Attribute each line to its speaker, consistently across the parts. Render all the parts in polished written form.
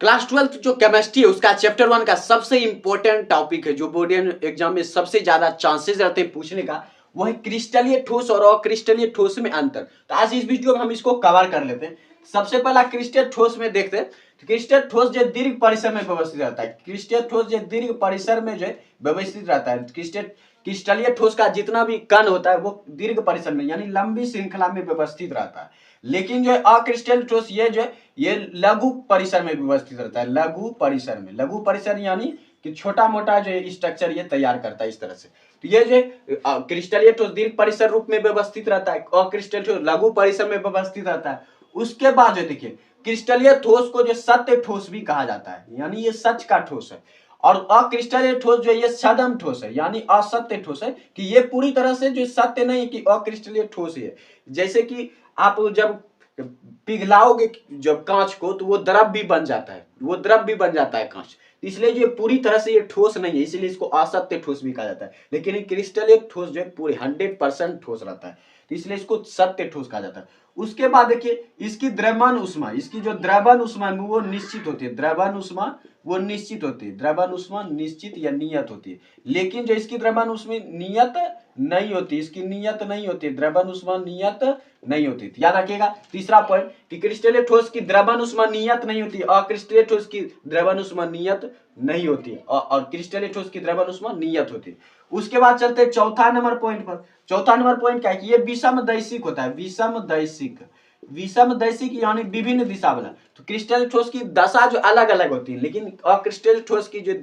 Speaker 1: Class 12 जो chemistry है उसका चैप्टर 1 का सबसे इंपॉर्टेंट टॉपिक है, जो बोर्ड एग्जाम में सबसे ज्यादा चांसेस रहते हैं पूछने का, वो है क्रिस्टलीय ठोस और अक्रिस्टलीय ठोस में अंतर। तो आज इस वीडियो में हम इसको कवर कर लेते हैं। सबसे पहला क्रिस्टल ठोस में देखते हैं। तो क्रिस्टल ठोस जो दीर्घ परिसर में व्यवस्थित रहता है, क्रिस्टल ठोस जो दीर्घ परिसर में जो व्यवस्थित रहता है। क्रिस्टलीय ठोस का जितना भी कण होता है वो दीर्घ परिसर में यानी लंबी श्रृंखला में व्यवस्थित रहता है। लेकिन जो अक्रिस्टल ठोस ये लघु परिसर में व्यवस्थित रहता है। लघु परिसर में, लघु परिसर यानी कि छोटा मोटा जो स्ट्रक्चर ये तैयार करता है इस तरह से। तो ये जो क्रिस्टलीय ठोस दीर्घ परिसर रूप में व्यवस्थित रहता है, अक्रिस्टल ठोस लघु परिसर में व्यवस्थित रहता है। उसके बाद जो देखिए क्रिस्टलीय ठोस को जो सत्य ठोस भी कहा जाता है, यानी ये सच का ठोस है। और अक्रिस्टलीय ठोस जो ये सदम ठोस है यानी असत्य ठोस है, कि ये पूरी तरह से जो सत्य नहीं कि अक्रिस्टलीय ठोस है। जैसे कि आप जब पिघलाओगे जब कांच को तो वो द्रव भी बन जाता है, वो द्रव भी बन जाता है कांच। इसलिए ये पूरी तरह से ये ठोस नहीं है, इसलिए इसको असत्य ठोस भी कहा जाता है। लेकिन क्रिस्टलीय ठोस जो है पूरे 100% ठोस रहता है, तो इसलिए इसको सत्य ठोस कहा जाता है। उसके बाद देखिए इसकी द्रव्यमान उष्मा, इसकी जो द्रव्यमान उष्मा है वो निश्चित होती है। द्रव्यमान उष्मा वो निश्चित होती है, द्रव्यमान उष्मा निश्चित या नियत होती है। लेकिन जो इसकी द्रव्यमान उष्मा नियत नहीं होती, इसकी नियत नहीं होती, द्रव्यमान उष्मा नियत नहीं होती। याद रखिएगा तीसरा पॉइंट कि क्रिस्टलीय ठोस की द्रव्यमान उष्मा नियत नहीं होती, अक्रिस्टलीय ठोस की द्रव्यमान उष्मा नियत नहीं होती और क्रिस्टलीय ठोस की द्रव्यमान उष्मा नियत होती। उसके बाद चलते हैं चौथा नंबर पॉइंट पर। चौथा नंबर पॉइंट क्या है कि ये विषमदैशिक होता है। विषमदैशिक, विषमदैशिक यानी विभिन्न दिशा वाला। तो क्रिस्टल ठोस की दशा जो अलग अलग होती है, लेकिन अक्रिस्टल ठोस की जो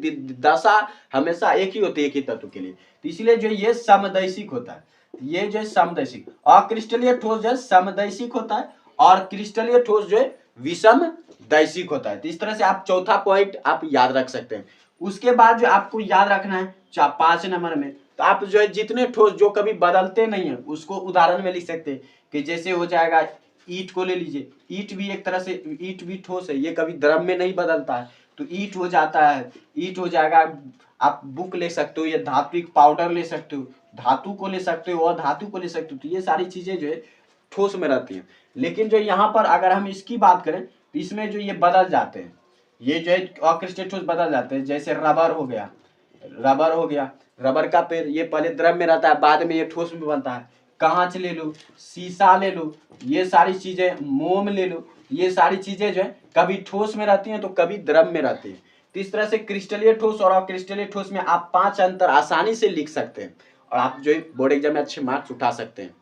Speaker 1: दशा हमेशा एक ही होती है, एक ही तत्व के लिए। तो इसलिए जो ये समदैशिक होता है, ये जो समदैशिक, अक्रिस्टलीय ठोस जो समदैशिक होता है और क्रिस्टलीय ठोस जो है विषमदैशिक होता है। तो इस तरह से आप चौथा पॉइंट आप याद रख सकते हैं। उसके बाद जो आपको याद रखना है 5 नंबर में, तो आप जो है जितने ठोस जो कभी बदलते नहीं है उसको उदाहरण में लिख सकते हैं। कि जैसे हो जाएगा ईंट को ले लीजिए, ईंट भी एक तरह से, ईंट भी ठोस है, ये कभी द्रव में नहीं बदलता है, तो ईंट हो जाता है, ईंट हो जाएगा। आप बुक ले सकते हो या धात्विक पाउडर ले सकते हो, धातु को ले सकते हो और धातु को ले सकते हो। तो ये सारी चीजें जो है ठोस में रहती हैं। लेकिन जो यहाँ पर अगर हम इसकी बात करें तो इसमें जो ये बदल जाते हैं, ये जो है अक्रिस्टल ठोस बदल जाते हैं। जैसे रबर हो गया, रबर हो गया, रबर का पेड़ ये पहले द्रव में रहता है, बाद में ये ठोस में बनता है। कांच ले लो, शीशा ले लो, ये सारी चीजें, मोम ले लो, ये सारी चीजें जो है कभी ठोस में रहती हैं तो कभी द्रव में रहती हैं। तो इस तरह से क्रिस्टलीय ठोस और अक्रिस्टलीय ठोस में आप 5 अंतर आसानी से लिख सकते हैं और आप जो है बोर्ड एग्जाम में अच्छे मार्क्स उठा सकते हैं।